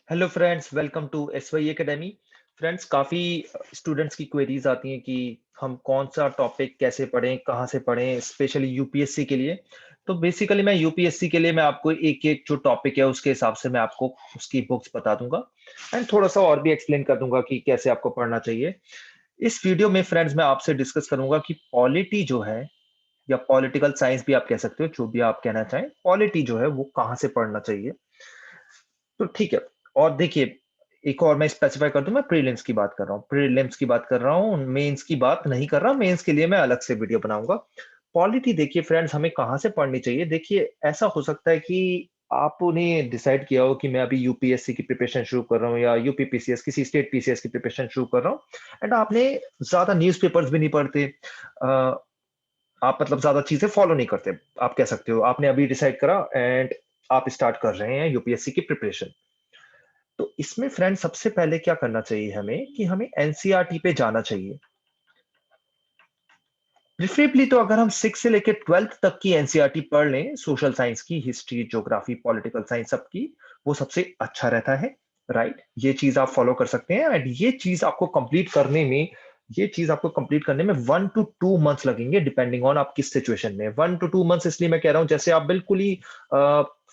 Hello friends, welcome to SY academy. Friends, काफ़ी students की queries आती हैं कि हम कौन सा टॉपिक कैसे पढ़ें, कहाँ से पढ़ें, स्पेशली यूपीएससी के लिए। तो बेसिकली मैं यूपीएससी के लिए मैं आपको एक-एक जो टॉपिक है उसके हिसाब से मैं आपको उसकी बुक्स बता दूंगा एंड थोड़ा-सा और भी एक्सप्लेन कर दूंगा कि कैसे आपको पढ़ना चाहिए। इस वीडियो में फ्रेंड्स मैं आपसे डिस्कस करूंगा कि पॉलिटी जो है या पॉलिटिकल साइंस भी आप कह सकते हो, जो भी आप कहना चाहें, पॉलिटी जो है वो कहाँ से पढ़ना चाहिए। तो ठीक है। और देखिए, एक और मैं स्पेसिफाई कर दूं, मैं प्रीलिम्स की बात कर रहा हूँ, प्रीलिम्स की बात कर रहा हूँ, मेंस की बात नहीं कर रहा। मेंस के लिए मैं अलग से वीडियो बनाऊंगा। पॉलिटी देखिए फ्रेंड्स, हमें कहाँ से पढ़नी चाहिए। देखिए, ऐसा हो सकता है कि आपने डिसाइड किया हो कि मैं अभी यूपीएससी की प्रिपरेशन शुरू कर रहा हूँ या यूपीपीसीएस किसी स्टेट पीसीएस की प्रिपरेशन शुरू कर रहा हूँ एंड आपने ज्यादा न्यूज़पेपर्स भी नहीं पढ़ते। आप मतलब ज्यादा चीजें फॉलो नहीं करते। आप कह सकते हो आपने अभी डिसाइड करा एंड आप स्टार्ट कर रहे हैं यूपीएससी की प्रिपरेशन। तो इसमें फ्रेंड सबसे पहले क्या करना चाहिए हमें कि हमें एनसीईआरटी पे जाना चाहिए। प्रिफरेबली तो अगर हम 6 से लेकर 12th तक की एनसीईआरटी पढ़ लें, सोशल साइंस की, हिस्ट्री, ज्योग्राफी, पॉलिटिकल साइंस सबकी, वो सबसे अच्छा रहता है। राइट, ये चीज आप फॉलो कर सकते हैं एंड ये चीज आपको कंप्लीट करने में 1 to 2 मंथ्स लगेंगे, डिपेंडिंग ऑन आप किस सिचुएशन में। 1 to 2 मंथ्स इसलिए मैं कह रहा हूं, जैसे आप बिल्कुल ही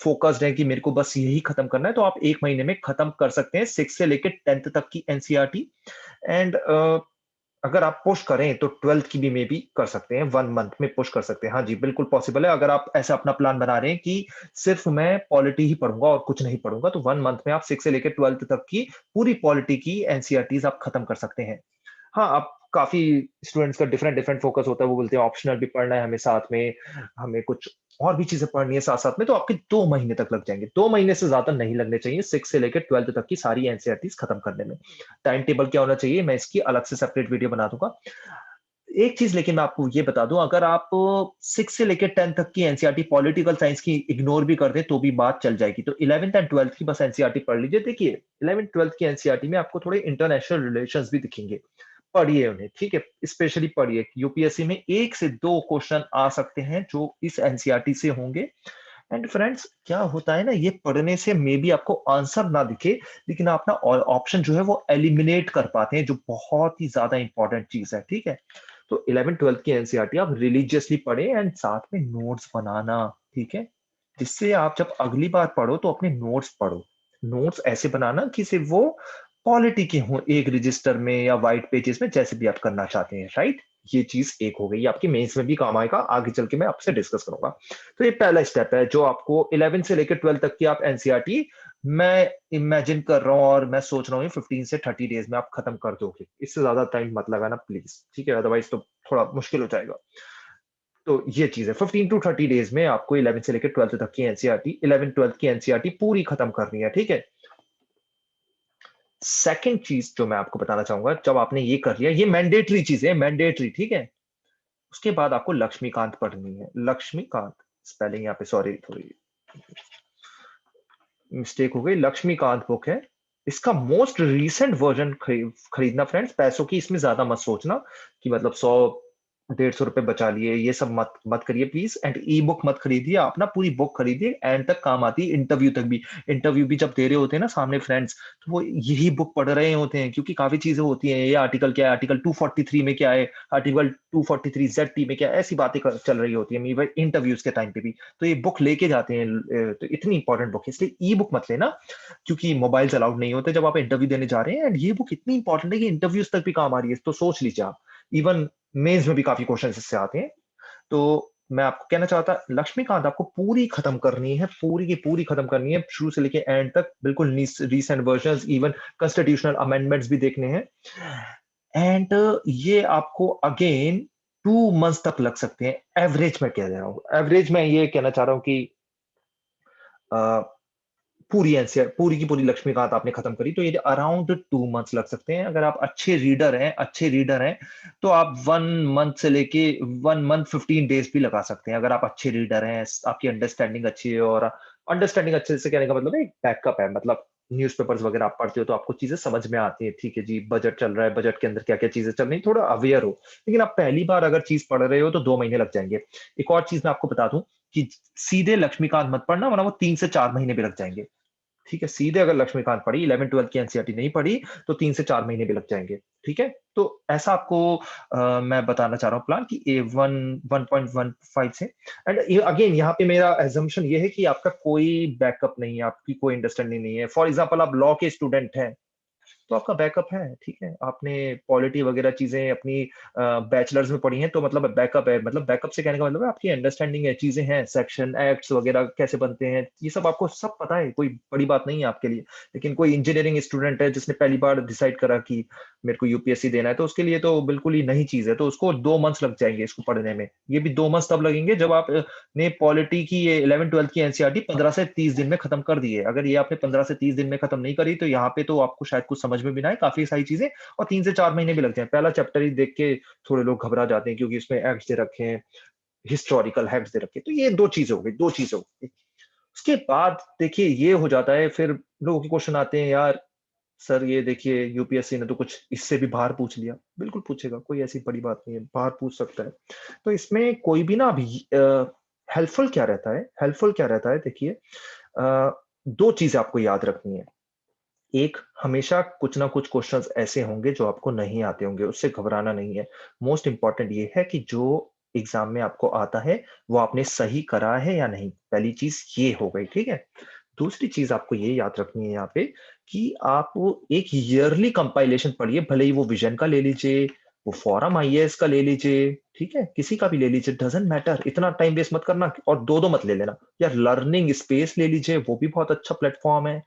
फोकस्ड हैं कि मेरे को बस यही खत्म करना है, तो आप 1 महीने में खत्म कर सकते हैं 6 से लेकर 10th तक की एनसीईआरटी। एंड अगर आप पुश करें तो 12th की भी मे बी कर सकते हैं, 1 मंथ में पुश कर सकते हैं। हाँ जी, बिल्कुल पॉसिबल है। अगर आप ऐसा अपना प्लान बना रहे हैं कि सिर्फ मैं पॉलिटी ही पढ़ूंगा और कुछ नहीं पढ़ूंगा, तो 1 मंथ में आप 6 से लेकर 12th तक की पूरी पॉलिटी की एनसीईआरटीज आप खत्म कर सकते हैं। हाँ, अब काफ़ी स्टूडेंट्स का डिफरेंट डिफरेंट फ़ोकस होता है। वो बोलते हैं ऑप्शनल भी पढ़ना है हमें साथ में, हमें कुछ और भी चीज़ें पढ़नी है साथ-साथ में, तो आपके 2 महीने तक लग जाएँगे। 2 महीने से ज़्यादा नहीं लगने चाहिए 6 से लेकर 12th तक की सारी एनसीईआरटीज़ खत्म करने में। टाइम टेबल क्या होना चाहिए, मैं इसकी अलग से सेपरेट वीडियो बना दूँगा। एक चीज़ लेकिन मैं आपको ये बता दूँ, अगर आप 6 से लेकर 10 तक की एनसीईआरटी पॉलिटिकल साइंस की इग्नोर भी कर दें, तो भी बात चल जाएगी। तो 11th एंड 12th की बस एनसीईआरटी पढ़ लीजिए। देखिए, 11th-12th की एनसीईआरटी में आपको थोड़े इंटरनेशनल रिलेशंस भी दिखेंगे। पढ़िए उन्हें, ठीक है? स्पेशली पढ़िए। यूपीएससी में 1 से 2 क्वेश्चन आ सकते हैं जो इस एनसीईआरटी से होंगे। एंड फ्रेंड्स, क्या होता है ना, ये पढ़ने से मे बी आपको आंसर ना दिखे, लेकिन आप ना ऑप्शन जो है वो एलिमिनेट कर पाते हैं, जो बहुत ही ज्यादा इंपॉर्टेंट चीज है, ठीक है? तो 11th-12th की एनसीईआरटी आप रिलीजियसली पढ़े एंड साथ में नोट्स बनाना, ठीक है? जिससे आप जब अगली बार पढ़ो तो अपने नोट्स पढ़ो। नोट्स ऐसे बनाना कि सिर्फ वो पॉलिटी के हों, एक रजिस्टर में या व्हाइट पेजेस में, जैसे भी आप करना चाहते हैं, राइट? ये चीज एक हो गई, आपकी मेंस में भी काम आएगा, आगे चल के मैं आपसे डिस्कस करूंगा। तो ये पहला स्टेप है जो आपको 11 से लेकर 12 तक की आप एनसीईआरटी, मैं इमेजिन कर रहा हूँ और मैं सोच रहा हूँ 15 से 30 डेज में आप खत्म कर दोगे। इससे ज्यादा टाइम मत लगाना प्लीज, ठीक है? अदरवाइज तो थोड़ा मुश्किल हो जाएगा। तो ये चीज है, 15 टू 30 डेज में आपको 11 से लेकर 12 तक की एनसीईआरटी, 11-12 की एनसीईआरटी पूरी खत्म करनी है, ठीक है? सेकंड चीज जो मैं आपको बताना चाहूंगा, जब आपने ये कर लिया, ये मैंडेटरी चीज है, मैंडेटरी, ठीक है? उसके बाद आपको लक्ष्मीकांत पढ़नी है। लक्ष्मीकांत, स्पेलिंग यहाँ पे सॉरी, थोड़ी मिस्टेक हो गई। लक्ष्मीकांत बुक है। इसका मोस्ट रीसेंट वर्जन खरीदना फ्रेंड्स। पैसों की इसमें ज्यादा मत सोचना कि मतलब 100-150 रुपए बचा लिए, ये सब मत मत करिए प्लीज। एंड ई बुक मत खरीदिए, आप ना पूरी बुक खरीदिए, एंड तक काम आती है, इंटरव्यू तक भी। इंटरव्यू भी जब दे रहे होते हैं ना सामने फ्रेंड्स, तो वो यही बुक पढ़ रहे होते हैं, क्योंकि काफी चीजें होती हैं, ये आर्टिकल क्या है, आर्टिकल 243 में क्या है, आर्टिकल 243 ZT में क्या है, ऐसी बातें चल रही होती है इंटरव्यूज के टाइम पे भी। तो ये बुक लेके जाते हैं। तो इतनी इंपॉर्टेंट बुक है, इसलिए ई बुक मत लेना, क्योंकि मोबाइल्स अलाउड नहीं होते जब आप इंटरव्यू देने जा रहे हैं। एंड ये बुक इतनी इंपॉर्टेंट है कि इंटरव्यूज तक भी काम आ रही है, तो सोच लीजिए आप। इवन मेंस में भी काफी क्वेश्चन इससे आते हैं। तो मैं आपको कहना चाहता, लक्ष्मीकांत आपको पूरी खत्म करनी है, पूरी की पूरी खत्म करनी है, शुरू से लेके एंड तक, बिल्कुल recent version, even constitutional amendments भी देखने हैं। एंड ये आपको अगेन 2 मंथ्स तक लग सकते हैं, एवरेज में कह रहा हूँ। एवरेज में ये कहना चाह रहा हूँ कि अ, पूरी एनसीआर, पूरी की पूरी लक्ष्मीकांत आपने खत्म करी तो ये अराउंड 2 मंथ्स लग सकते हैं। अगर आप अच्छे रीडर हैं, तो आप 1 मंथ से लेके 1 मंथ 15 डेज भी लगा सकते हैं, अगर आप अच्छे रीडर हैं, आपकी अंडरस्टैंडिंग अच्छी है। और अंडरस्टैंडिंग अच्छे से कहने का मतलब है एक बैकअप है, मतलब न्यूज़पेपर्स वगैरह आप पढ़ते हो तो आपको चीजें समझ में आती है, ठीक है जी, बजट चल रहा है, बजट के अंदर क्या क्या चीजें चल रही हैं, थोड़ा अवेयर हो। लेकिन आप पहली बार अगर चीज पढ़ रहे हो तो 2 महीने लग जाएंगे। एक और चीज मैं आपको बता दूं कि सीधे लक्ष्मीकांत मत पढ़ना, वरना वो 3 से 4 महीने भी लग जाएंगे। ठीक है, सीधे अगर लक्ष्मीकांत पढ़ी, 11th-12th की एनसीईआरटी नहीं पढ़ी, तो 3 से 4 महीने भी लग जाएँगे, ठीक है? तो ऐसा आपको मैं बताना चाह रहा हूँ प्लान कि A1 1.15 से एंड ये अगेन यहाँ पे मेरा असम्पशन ये है कि आपका कोई बैकअप नहीं है, आपकी कोई अंडरस्टैंडिंग नहीं है। फॉर एग्ज़ाम्पल आप लॉ के स्टूडेंट हैं, तो आपका बैकअप है, ठीक है? आपने पॉलिटी वगैरह चीज़ें अपनी बैचलर्स में पढ़ी हैं, तो मतलब बैकअप है। मतलब बैकअप से कहने का मतलब है आपकी अंडरस्टैंडिंग है, चीज़ें हैं, सेक्शन, एक्ट्स वगैरह कैसे बनते हैं, ये सब आपको सब पता है, कोई बड़ी बात नहीं है आपके लिए। लेकिन कोई इंजीनियरिंग स्टूडेंट है जिसने पहली बार डिसाइड करा कि मेरे को यूपीएससी देना है, तो उसके लिए तो बिल्कुल ही नई चीज़ है, तो उसको 2 मंथ्स लग जाएँगे इसको पढ़ने में। ये भी 2 मंथ्स तब लगेंगे जब आप ने पॉलिटी की ये 11th-12th की एनसीईआरटी 15 से 30 दिन में खत्म कर दी है। अगर ये आपने 15 से 30 दिन में खत्म नहीं करी, तो यहाँ पे तो आपको शायद कुछ समझ में भी ना आए, काफ़ी सारी चीज़ें और 3 से 4 महीने भी लग जाएँ। पहला चैप्टर ही देख के थोड़े लोग घबरा जाते हैं क्योंकि इसमें एक्ट्स दे रखे हैं, हिस्टोरिकल फैक्ट्स दे रखे हैं। तो ये 2 चीज़ें हो गई, 2 चीज़ें हो गई। उसके बाद देखिए ये हो जाता है, फिर लोगों के क्वेश्चन आते हैं, यार सर ये देखिए यूपीएससी ने तो कुछ इससे भी बाहर पूछ लिया। बिल्कुल पूछेगा, कोई ऐसी बड़ी बात नहीं है, बाहर पूछ सकता है। तो इसमें कोई भी ना अभी हेल्पफुल क्या रहता है, देखिए 2 चीज़ें आपको याद रखनी है। एक, हमेशा कुछ ना कुछ क्वेश्चंस ऐसे होंगे जो आपको नहीं आते होंगे, उससे घबराना नहीं है। मोस्ट इम्पोर्टेंट ये है कि जो एग्ज़ाम में आपको आता है, वो आपने सही करा है या नहीं? पहली चीज़ ये हो गई, ठीक है? दूसरी चीज़ आपको ये याद रखनी है यहाँ पे कि आप वो एक ईयरली कंपाइलेशन पढ़िए, भले ही वो विज़न का ले लीजिए, वो फोरम आईएएस का ले लीजिए, ठीक है? किसी का भी ले लीजिए, डज़न्ट मैटर, इतना टाइम वेस्ट मत करना और 2-2 मत ले लेना। या लर्निंग स्पेस ले लीजिए, वो भी बहुत अच्छा प्लेटफ़ॉर्म है।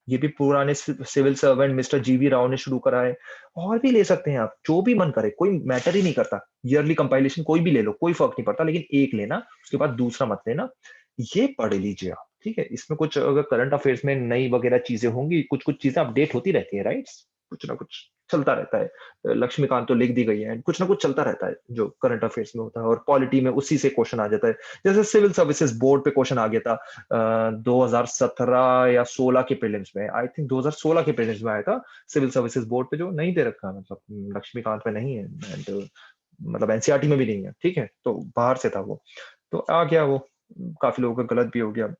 ये भी पुराने सिविल सर्वेंट मिस्टर जीवी राव ने शुरू करा है। और भी ले सकते हैं आप, जो भी मन करे, कोई मैटर ही नहीं करता। ईयरली कंपाइलेशन कोई भी ले लो, कोई फ़र्क नहीं पड़ता, लेकिन एक लेना, उसके बाद दूसरा मत लेना। ये पढ़ लीजिए आप, ठीक है? इसमें कुछ अगर करंट अफेयर्स में नई वगैरह चीज़ें होंगी, कुछ-कुछ चीज़ें अपडेट होती रहती हैं, राइट? कुछ ना कुछ चलता रहता है। लक्ष्मीकांत तो लिख दी गई है, कुछ ना कुछ चलता रहता है, जो करंट अफेयर्स में होता है और पॉलिटी में उसी से क्वेश्चन आ जाता है। जैसे सिविल सर्विसेज बोर्ड पे क्वेश्चन आ गया था 2017 या 16 के प्रीलिम्स में, आई थिंक 2016 के प्रीलिम्स में आया था, सिविल सर्विसेज बोर्ड पे जो नहीं दे रखा, मतलब लक्ष्मीकांत में नहीं है एंड मतलब एनसीईआरटी में भी नहीं है, ठीक है? तो बाहर से था वो। तो आ गया वो, काफ़ी लोगों का गलत भी हो गया।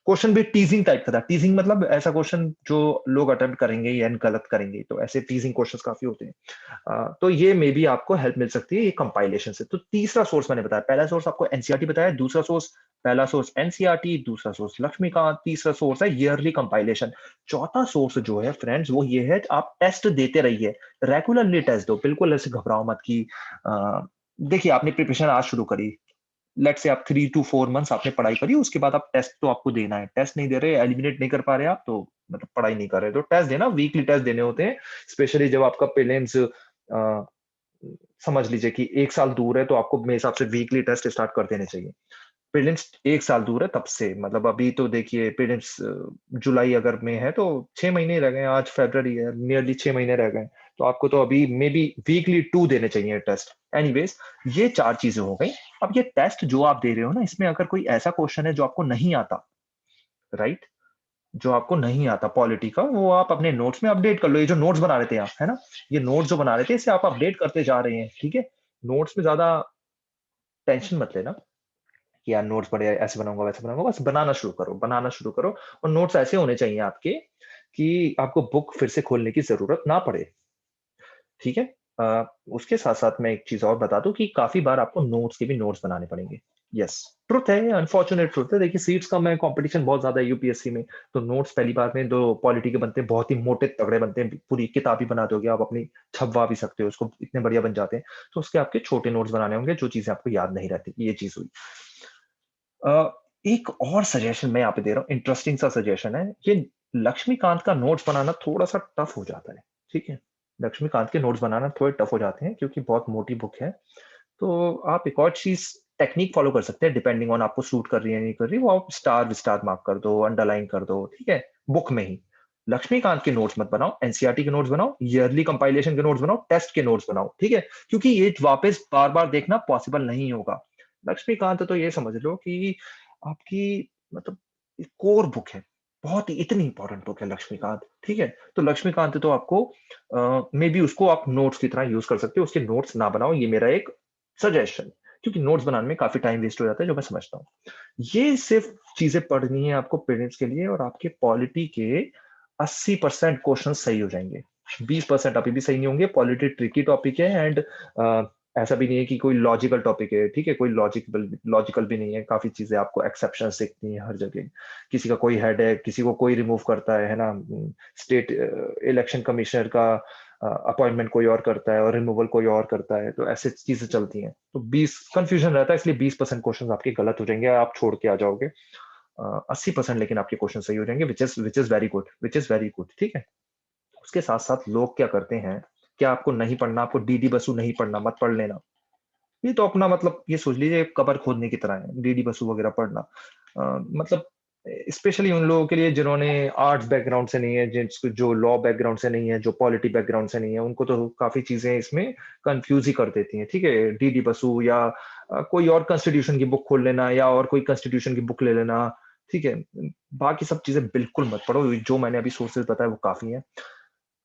क्वेश्चन भी टीजिंग टाइप का था। टीजिंग मतलब ऐसा क्वेश्चन जो लोग अटेम्प्ट करेंगे या गलत करेंगे, तो ऐसे टीजिंग क्वेश्चंस काफ़ी होते हैं। तो ये मे बी आपको हेल्प मिल सकती है ये कंपाइलेशन से। तो तीसरा सोर्स मैंने बताया, पहला सोर्स आपको एनसीईआरटी बताया, दूसरा सोर्स, पहला सोर्स एनसीईआरटी, दूसरा सोर्स लक्ष्मीकांत, तीसरा सोर्स है ईयरली कंपाइलेशन। चौथा सोर्स जो है फ्रेंड्स वो ये है, आप टेस्ट देते रहिए, रेगुलरली टेस्ट दो, बिल्कुल ऐसे घबराओ मत कि देखिए आपने प्रिपरेशन आज शुरू करी, लेट्स से आप 3 टू 4 मंथ्स आपने पढ़ाई करी, उसके बाद आप टेस्ट तो आपको देना है। टेस्ट नहीं दे रहे, एलिमिनेट नहीं कर पा रहे आप, तो मतलब पढ़ाई नहीं कर रहे, तो टेस्ट देना, वीकली टेस्ट देने होते हैं। स्पेशली जब आपका प्रीलिम्स समझ लीजिए कि 1 साल दूर है, तो आपको मेरे हिसाब से वीकली टेस्ट स्टार्ट कर देने चाहिए। प्रीलिम्स 1 साल दूर है तब से, मतलब अभी तो देखिए प्रीलिम्स जुलाई अगर में है तो 6 महीने ही रह गए हैं, आज फरवरी है, नियरली 6 महीने रह गए हैं। तो आपको तो अभी मेबी वीकली 2 देने चाहिए टेस्ट। एनीवेज़ ये 4 चीज़ें हो गई। अब ये टेस्ट जो आप दे रहे हो ना, इसमें अगर कोई ऐसा क्वेश्चन है जो आपको नहीं आता, राइट? जो आपको नहीं आता पॉलिटी का, वो आप अपने नोट्स में अपडेट कर लो। ये जो नोट्स बना रहे थे आप, है ना? ये नोट्स जो बना रहे थे, इसे आप अपडेट करते जा रहे हैं, ठीक है? नोट्स में ज़्यादा टेंशन मत लेना। कि यार नोट्स बड़े ऐसे बनाऊँगा, वैसे बनाऊँगा, बस बनाना शुरू करो और नोट्स ऐसे होने चाहिए आपके कि आपको बुक फिर से खोलने की ज़रूरत ना पड़े, ठीक है? उसके साथ-साथ मैं एक चीज़ और बता दूँ कि काफ़ी बार आपको नोट्स के भी नोट्स बनाने पड़ेंगे। येस, ट्रुथ है ये, अनफॉर्च्यूनेट ट्रुथ है। देखिए सीट्स कम है, कॉम्पिटिशन बहुत ज़्यादा है यूपीएससी में, तो नोट्स पहली बात में जो पॉलिटी के बनते हैं, बहुत ही मोटे तगड़े बनते हैं, पूरी किताब ही बना दोगे आप अपनी, छपवा भी सकते हो उसको, इतने बढ़िया बन जाते हैं। तो उसके आपके छोटे नोट्स बनाने होंगे, जो चीज़ें आपको याद नहीं रहती, ये चीज़ हुई। एक और सजेशन मैं यहाँ पे दे रहा हूँ, इंटरेस्टिंग सा सजेशन है। ये लक्ष्मीकांत का नोट्स बनाना थोड़ा-सा टफ हो जाता है, ठीक है? लक्ष्मीकांत के नोट्स बनाना थोड़े टफ हो जाते हैं क्योंकि बहुत मोटी बुक है। तो आप एक और चीज़ टेक्नीक फ़ॉलो कर सकते हैं डिपेंडिंग ऑन आपको सूट कर रही है, नहीं कर रही, वो आप स्टार-विस्टार मार्क कर दो, अंडरलाइन कर दो, ठीक है? बुक में ही। लक्ष्मीकांत के नोट्स मत बनाओ, एनसीईआरटी के नोट्स बनाओ, ईयरली कंपाइलेशन के नोट्स बनाओ, टेस्ट के नोट्स बनाओ, ठीक है? क्योंकि ये वापस बार-बार देखना पॉसिबल नहीं होगा। लक्ष्मीकांत तो ये समझ लो कि आपकी मतलब कोर बुक है। बहुत ही इतनी इम्पोर्टेंट बुक है लक्ष्मीकांत, ठीक है? तो लक्ष्मीकांत तो आपको मेबी उसको आप नोट्स की तरह यूज़ कर सकते हो, उसके नोट्स ना बनाओ, ये मेरा एक सजेशन। क्योंकि नोट्स बनाने में काफी टाइम वेस्ट हो जाता है, जो मैं समझता हूँ। ये सिर्फ चीजें पढ़नी है आपको प्रीलिम्स के लिए, और आपके पॉलिटी के 80% क्वेश्चन सही हो जाएंगे। 20% अभी भी सही नहीं होंगे। पॉलिटी ट्रिकी टॉपिक है, एंड ऐसा भी नहीं है कि कोई लॉजिकल टॉपिक है, ठीक है, कोई लॉजिकल भी नहीं है। काफी चीजें आपको एक्सेप्शंस दिखती हैं हर जगह। किसी का कोई हेड है, किसी को कोई रिमूव करता है ना, स्टेट इलेक्शन कमिश्नर का अपॉइंटमेंट कोई और करता है और रिमूवल कोई और करता है, तो ऐसे चीजें चलती हैं। तो 20 कंफ्यूजन रहता है, इसलिए 20% क्वेश्चन आपके गलत हो जाएंगे, आप छोड़ के आ जाओगे। 80% लेकिन आपके क्वेश्चन सही हो जाएंगे, which is very good, which is very good, ठीक है। उसके साथ साथ लोग क्या करते हैं, क्या आपको नहीं पढ़ना, आपको डीडी बसु नहीं पढ़ना, मत पढ़ लेना। ये तो अपना मतलब ये सोच लीजिए कबर खोदने की तरह है डीडी बसु वगैरह पढ़ना। मतलब स्पेशली उन लोगों के लिए जिन्होंने आर्ट्स बैकग्राउंड से नहीं है, जिसको जो लॉ बैकग्राउंड से नहीं है, जो पॉलिटी बैकग्राउंड से नहीं है, उनको तो काफी चीजें इसमें कंफ्यूज ही कर देती हैं, ठीक है। डीडी बसु या कोई और कॉन्स्टिट्यूशन की बुक खोल लेना, या और कोई कॉन्स्टिट्यूशन की बुक ले लेना, ठीक है। बाकी सब चीजें बिल्कुल मत पढ़ो, जो मैंने अभी सोर्सेज बताया वो काफी है।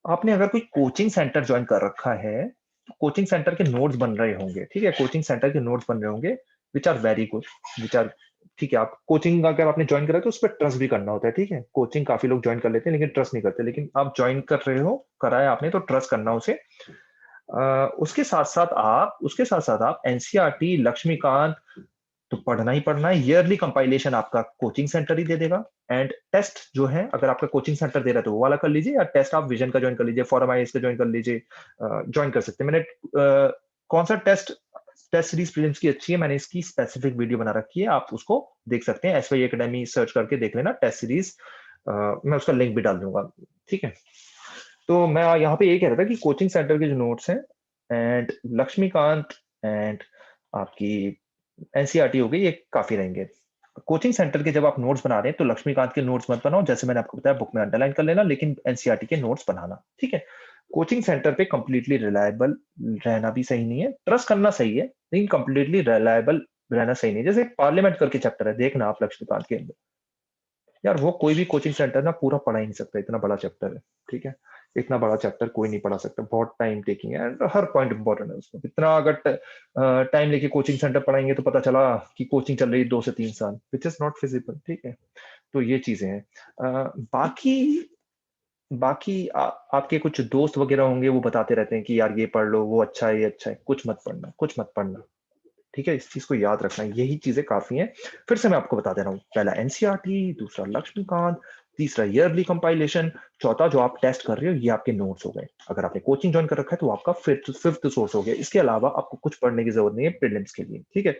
आपने अगर कोई कोचिंग सेंटर ज्वाइन कर रखा है, तो कोचिंग सेंटर के नोट्स बन रहे होंगे, ठीक है, कोचिंग सेंटर के नोट्स बन रहे होंगे, which are very good, which are, ठीक है। आप कोचिंग अगर आपने ज्वाइन करा तो उस पर ट्रस्ट भी करना होता है, ठीक है। कोचिंग काफी लोग ज्वाइन कर लेते हैं लेकिन ट्रस्ट नहीं करते, लेकिन आप ज्वाइन कर रहे हो, कराया आपने, तो ट्रस्ट करना उसे। उसके साथ साथ आप एनसीईआरटी, लक्ष्मीकांत तो पढ़ना ही पढ़ना है। ईयरली कंपाइलेशन आपका कोचिंग सेंटर ही दे देगा। एंड टेस्ट जो है, अगर आपका कोचिंग सेंटर दे रहा है तो वो वाला कर लीजिए, या टेस्ट आप विजन का ज्वाइन कर लीजिए, फॉरम आईएएस का ज्वाइन कर लीजिए, ज्वाइन कर सकते हैं। मैंने कौन सा टेस्ट टेस्ट सीरीज प्रीलिम्स की अच्छी है, मैंने इसकी स्पेसिफिक वीडियो बना रखी है, आप उसको देख सकते हैं। एसवाई एकेडमी सर्च करके देख लेना टेस्ट सीरीज, मैं उसका लिंक भी डाल दूंगा, ठीक है। तो मैं यहाँ पे ये कह रहा था कि कोचिंग सेंटर के जो नोट्स हैं, एंड लक्ष्मीकांत, एंड आपकी एनसीईआरटी हो गई, ये काफी रहेंगे। कोचिंग सेंटर के जब आप नोट्स बना रहे हैं तो लक्ष्मीकांत के नोट्स मत बनाओ, जैसे मैंने आपको बताया बुक में अंडरलाइन कर लेना, लेकिन एनसीईआरटी के नोट्स बनाना, ठीक है। कोचिंग सेंटर पे कंप्लीटली रिलायबल रहना भी सही नहीं है, ट्रस्ट करना सही है, लेकिन कंप्लीटली रिलायबल रहना सही नहीं है। जैसे पार्लियामेंट करके चैप्टर है, देखना आप लक्ष्मीकांत के अंदर, यार वो कोई भी कोचिंग सेंटर ना पूरा पढ़ा ही नहीं सकता, इतना बड़ा चैप्टर है, ठीक है। इतना बड़ा चैप्टर कोई नहीं पढ़ा सकता, बहुत टाइम टेकिंग है, and हर पॉइंट इंपॉर्टेंट है उसमें। इतना अगर टाइम लेके कोचिंग सेंटर पढ़ाएंगे तो पता चला कि कोचिंग चल रही है 2 से 3 साल, विच इज नॉट फिजिबल, ठीक है। तो ये चीजें हैं। बाकी बाकी आपके कुछ दोस्त वगैरह होंगे, वो बताते रहते हैं कि यार ये पढ़ लो, वो अच्छा है, ये अच्छा है, कुछ मत पढ़ना, कुछ मत पढ़ना, ठीक है। इस चीज को याद रखना, यही चीजें काफी हैं। फिर से मैं आपको बता दे रहा हूँ, पहला एनसीईआरटी, दूसरा लक्ष्मीकांत, तीसरा ईयरली कंपाइलेशन, चौथा जो आप टेस्ट कर रहे हो ये आपके नोट्स हो गए। अगर आपने कोचिंग ज्वाइन कर रखा है तो आपका फिफ्थ सोर्स हो गया। इसके अलावा आपको कुछ पढ़ने की जरूरत नहीं है प्रीलिम्स के लिए, ठीक है।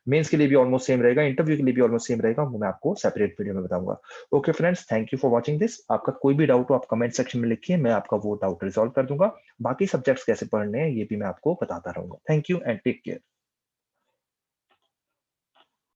मेंस के लिए भी ऑलमोस्ट सेम रहेगा, इंटरव्यू के लिए भी ऑलमोस्ट सेम रहेगा, वो मैं आपको सेपरेट वीडियो में बताऊंगा। Okay friends, thank you for watching this. आपका कोई भी डाउट हो आप कमेंट सेक्शन में लिखिए, मैं आपका वो डाउट रिजॉल्व कर दूंगा। बाकी सब्जेक्ट्स कैसे पढ़ने हैं ये भी मैं आपको बताता रहूंगा। Thank you and take care.